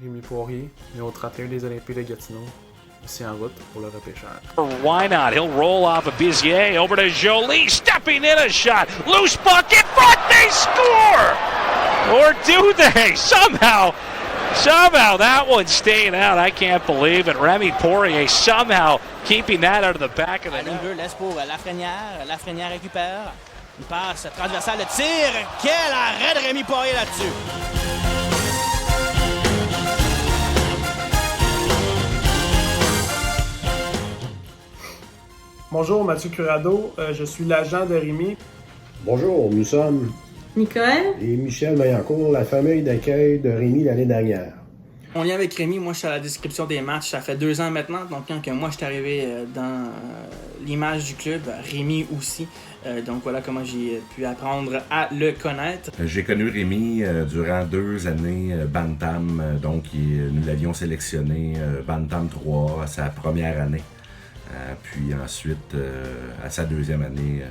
Rémi Poirier, numéro 31 des Olympiques de Gatineau, aussi en route pour le repêchage. Why not? He'll roll off of Bizier over to Jolie, stepping in a shot. Loose puck in front, they score! Or do they? Somehow that one's staying out. I can't believe it. Rémi Poirier somehow keeping that out of the back of the net. Laisse pour Lafrenière. Lafrenière récupère. Une passe transversale, le tir. Quel arrêt de Rémi Poirier là-dessus! Bonjour, Mathieu Curado, je suis l'agent de Rémi. Bonjour, nous sommes Nicole et Michel Maillancourt, la famille d'accueil de Rémi l'année dernière. Mon lien avec Rémi, moi je suis à la description des matchs, ça fait 2 ans maintenant, donc quand moi je suis arrivé dans l'image du club, Rémi aussi, donc voilà comment j'ai pu apprendre à le connaître. J'ai connu Rémi durant 2 années Bantam, donc nous l'avions sélectionné Bantam 3 à sa première année. Puis ensuite, à sa 2e année,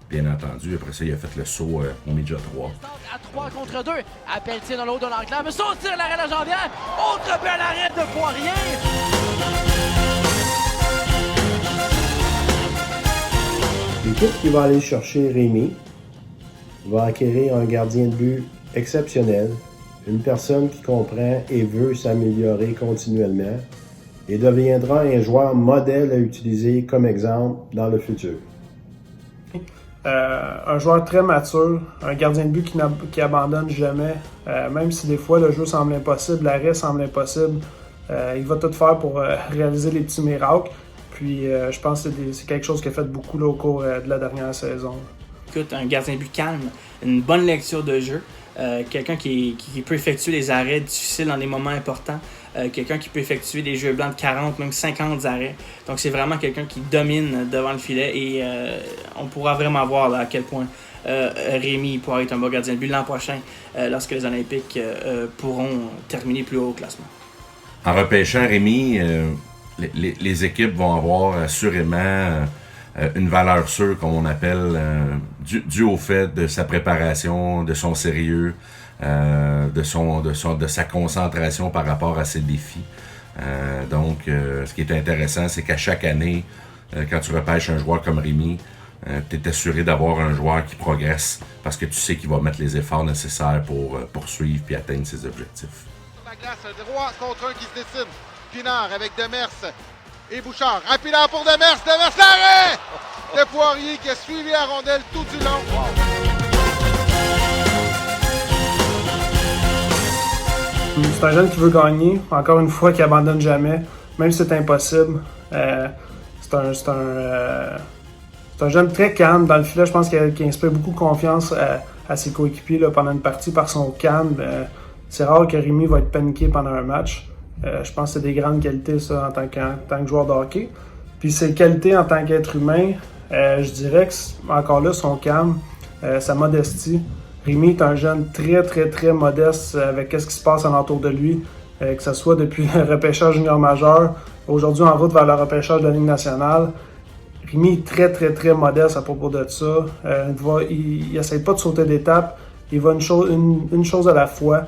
bien entendu. Après ça, il a fait le saut au Midget 3. À 3 contre 2, appelle-t-il dans l'eau de l'enclave. Mais son tir, l'arrêt de la jambière. Autre bel arrêt de Poirier. L'équipe qui va aller chercher Rémi va acquérir un gardien de but exceptionnel, une personne qui comprend et veut s'améliorer continuellement, et deviendra un joueur modèle à utiliser comme exemple dans le futur. Un joueur très mature, un gardien de but qui abandonne jamais, même si des fois le jeu semble impossible, l'arrêt semble impossible, il va tout faire pour réaliser les petits miracles. Puis je pense que c'est quelque chose qu'il a fait beaucoup là, au cours de la dernière saison. Écoute, un gardien de but calme, une bonne lecture de jeu, quelqu'un qui peut effectuer les arrêts difficiles dans des moments importants, quelqu'un qui peut effectuer des jeux blancs de 40, même 50 arrêts. Donc c'est vraiment quelqu'un qui domine devant le filet et on pourra vraiment voir là, à quel point Rémi pourra être un bon gardien de but l'an prochain lorsque les Olympiques pourront terminer plus haut au classement. En repêchant Rémi, les équipes vont avoir assurément une valeur sûre, comme on appelle, dû au fait de sa préparation, de son sérieux, de sa concentration par rapport à ses défis. Donc, ce qui est intéressant, c'est qu'à chaque année, quand tu repêches un joueur comme Rémi, tu es assuré d'avoir un joueur qui progresse parce que tu sais qu'il va mettre les efforts nécessaires pour poursuivre et atteindre ses objectifs. La glace, 3 contre 1 qui se dessine. Pinard avec Demers et Bouchard. Rapidement pour Demers. Demers, l'arrêt de Poirier qui a suivi la rondelle tout du long. C'est un jeune qui veut gagner, encore une fois, qui abandonne jamais, même si c'est impossible. C'est un jeune très calme dans le filet. Je pense qu'il inspire beaucoup de confiance à ses coéquipiers là, pendant une partie par son calme. C'est rare que Rémi va être paniqué pendant un match. Je pense que c'est des grandes qualités ça en tant que joueur de hockey. Puis ses qualités en tant qu'être humain, je dirais que encore là, son calme, sa modestie. Rémi est un jeune très, très, très modeste avec ce qui se passe alentour de lui, que ce soit depuis le repêchage junior majeur, aujourd'hui en route vers le repêchage de la Ligue nationale. Rémi est très, très, très modeste à propos de ça. Il n'essaie pas de sauter d'étape. Il va une chose à la fois.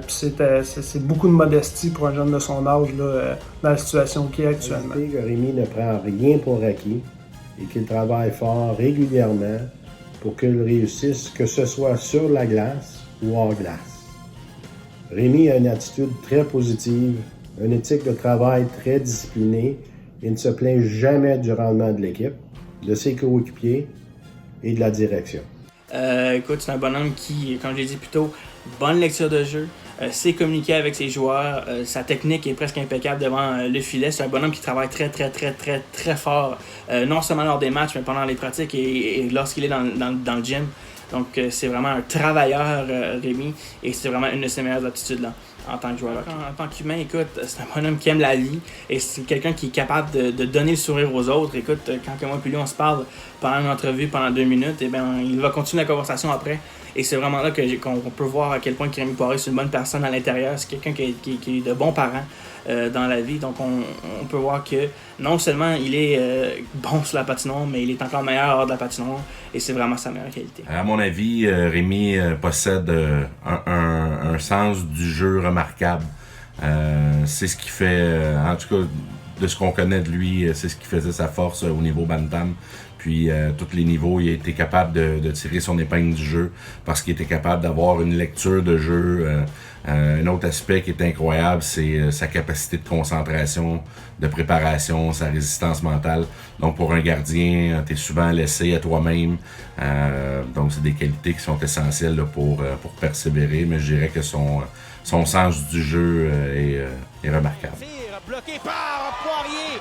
C'est beaucoup de modestie pour un jeune de son âge là, dans la situation qu'il est actuellement. Que Rémi ne prend rien pour acquis et qu'il travaille fort régulièrement pour qu'il réussisse, que ce soit sur la glace ou hors glace. Rémi a une attitude très positive, une éthique de travail très disciplinée et ne se plaint jamais du rendement de l'équipe, de ses coéquipiers et de la direction. Écoute, c'est un bonhomme qui, comme je l'ai dit plus tôt, bonne lecture de jeu, sait communiquer avec ses joueurs, sa technique est presque impeccable devant le filet. C'est un bonhomme qui travaille très, très, très, très, très fort, non seulement lors des matchs, mais pendant les pratiques et lorsqu'il est dans le gym. Donc, c'est vraiment un travailleur, Rémi, et c'est vraiment une de ses meilleures aptitudes là, en tant que joueur. En tant qu'humain, écoute, c'est un bonhomme qui aime la vie et c'est quelqu'un qui est capable de donner le sourire aux autres. Écoute, quand moi et lui, on se parle pendant une entrevue, pendant 2 minutes, et bien, il va continuer la conversation après Et c'est vraiment là qu'on peut voir à quel point Rémi Poirier, c'est une bonne personne à l'intérieur. C'est quelqu'un qui est de bons parents dans la vie. Donc, on peut voir que non seulement il est bon sur la patinoire, mais il est encore meilleur hors de la patinoire. Et c'est vraiment sa meilleure qualité. À mon avis, Rémi possède un sens du jeu remarquable. C'est ce qui fait, en tout cas, de ce qu'on connaît de lui, c'est ce qui faisait sa force au niveau bantam. Puis, tous les niveaux, il était capable de tirer son épingle du jeu parce qu'il était capable d'avoir une lecture de jeu. Un autre aspect qui est incroyable, c'est sa capacité de concentration, de préparation, sa résistance mentale. Donc, pour un gardien, t'es souvent laissé à toi-même. Donc, c'est des qualités qui sont essentielles là, pour persévérer. Mais je dirais que son sens du jeu est remarquable. Bloqué par Poirier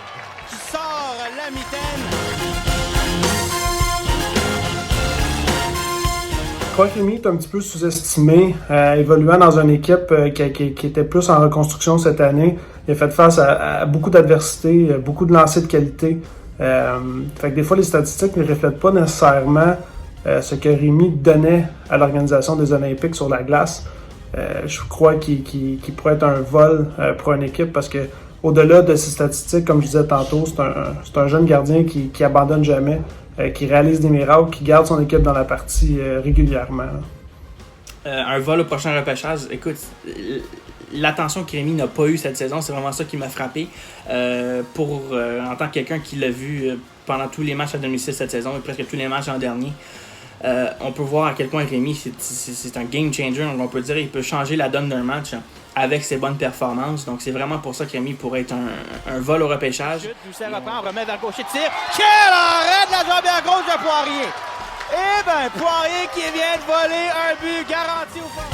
qui sort la mitaine. Je crois que Rémi est un petit peu sous-estimé, évoluant dans une équipe qui était plus en reconstruction cette année. Il a fait face à beaucoup d'adversités, beaucoup de lancers de qualité. Fait que des fois, les statistiques ne reflètent pas nécessairement ce que Rémi donnait à l'organisation des Olympiques sur la glace. Je crois qu'il pourrait être un vol pour une équipe parce que au-delà de ses statistiques, comme je disais tantôt, c'est un jeune gardien qui abandonne jamais, qui réalise des miracles, qui garde son équipe dans la partie régulièrement. Un vol au prochain repêchage, écoute, l'attention que Rémi n'a pas eue cette saison, c'est vraiment ça qui m'a frappé. En tant que quelqu'un qui l'a vu pendant tous les matchs à domicile cette saison et presque tous les matchs l'an dernier, on peut voir à quel point Rémi, c'est un game changer. Donc on peut dire qu'il peut changer la donne d'un match avec ses bonnes performances. Donc c'est vraiment pour ça que Rémi pourrait être un vol au repêchage. Doucet reprend, remet vers le gaucher de tir. Quel arrêt de la jambière gauche de Poirier! Eh bien, Poirier qui vient de voler un but garanti au fond.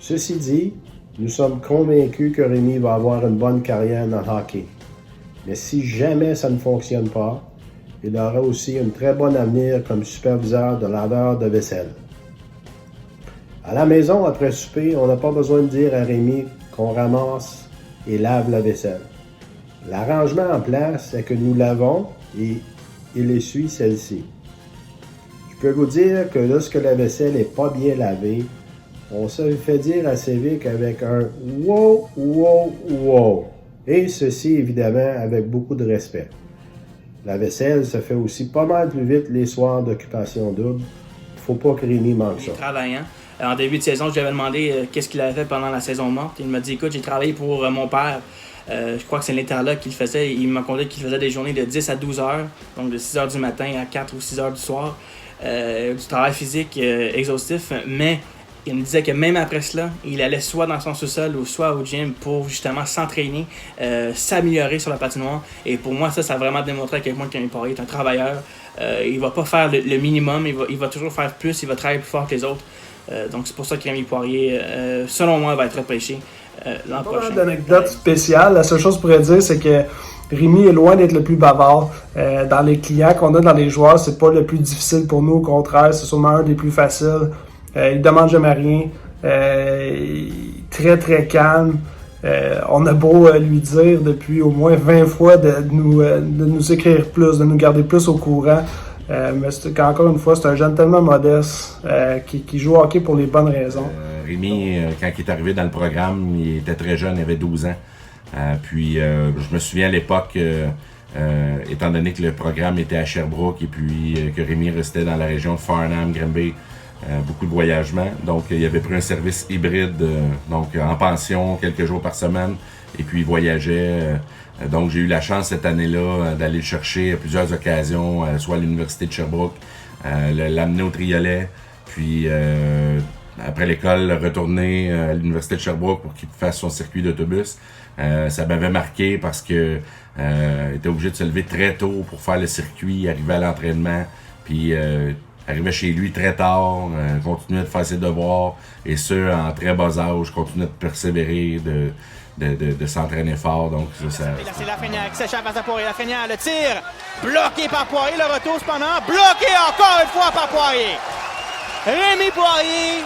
Ceci dit, nous sommes convaincus que Rémi va avoir une bonne carrière dans le hockey. Mais si jamais ça ne fonctionne pas, il aura aussi un très bon avenir comme superviseur de laveur de vaisselle. À la maison, après souper, on n'a pas besoin de dire à Rémi qu'on ramasse et lave la vaisselle. L'arrangement en place est que nous lavons et il essuie celle-ci. Je peux vous dire que lorsque la vaisselle n'est pas bien lavée, on se fait dire assez vite avec un « wow, wow, wow ». Et ceci, évidemment, avec beaucoup de respect. La vaisselle se fait aussi pas mal plus vite les soirs d'occupation double. Faut pas que Rémi manque ça. Travaillant. En début de saison, je lui avais demandé qu'est-ce qu'il avait fait pendant la saison morte. Il m'a dit, écoute, j'ai travaillé pour mon père. Je crois que c'est l'Interlock qu'il faisait. Il m'a conté qu'il faisait des journées de 10 à 12 heures, donc de 6 heures du matin à 4 ou 6 heures du soir. Du travail physique exhaustif, mais il me disait que même après cela, il allait soit dans son sous-sol ou soit au gym pour justement s'entraîner, s'améliorer sur la patinoire. Et pour moi, ça a vraiment démontré à quel point Rémi Poirier est un travailleur. Il va pas faire le minimum, il va toujours faire plus, il va travailler plus fort que les autres. Donc c'est pour ça que Rémi Poirier, selon moi, va être repêché l'an prochain. Pas d'anecdote spéciale. La seule chose que je pourrais dire, c'est que Rémi est loin d'être le plus bavard. Dans les clients qu'on a dans les joueurs, c'est pas le plus difficile pour nous. Au contraire, c'est sûrement un des plus faciles. Il demande jamais rien. Très très calme. On a beau lui dire depuis au moins 20 fois de nous écrire plus, de nous garder plus au courant. Mais encore une fois, c'est un jeune tellement modeste qui joue au hockey pour les bonnes raisons. Rémi, quand il est arrivé dans le programme, il était très jeune, il avait 12 ans. Puis je me souviens à l'époque, étant donné que le programme était à Sherbrooke et puis que Rémi restait dans la région de Farnham, Granby, beaucoup de voyagement. Donc il avait pris un service hybride, donc en pension quelques jours par semaine, et puis il voyageait. Donc j'ai eu la chance cette année-là d'aller le chercher à plusieurs occasions, soit à l'université de Sherbrooke, l'amener au Triolet, puis après l'école retourner à l'université de Sherbrooke pour qu'il fasse son circuit d'autobus. Ça m'avait marqué parce que il était obligé de se lever très tôt pour faire le circuit, arriver à l'entraînement, puis arrivait chez lui très tard, continuait de faire ses devoirs, et ce, en très bas âge, continuait de persévérer, de s'entraîner fort. Donc ça... Et là, c'est Lafrenière qui s'échappe face à Poirier. Lafrenière, le tir, bloqué par Poirier. Le retour, cependant, bloqué encore une fois par Poirier. Rémi Poirier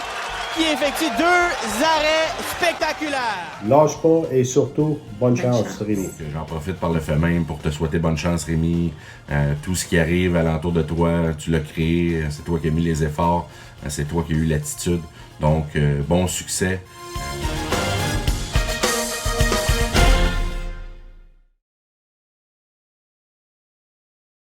qui effectue 2 arrêts spectaculaires. Lâche pas et surtout, bonne chance, Rémi. J'en profite par le fait même pour te souhaiter bonne chance, Rémi. Tout ce qui arrive alentour de toi, tu l'as créé, c'est toi qui as mis les efforts, c'est toi qui as eu l'attitude. Donc, bon succès.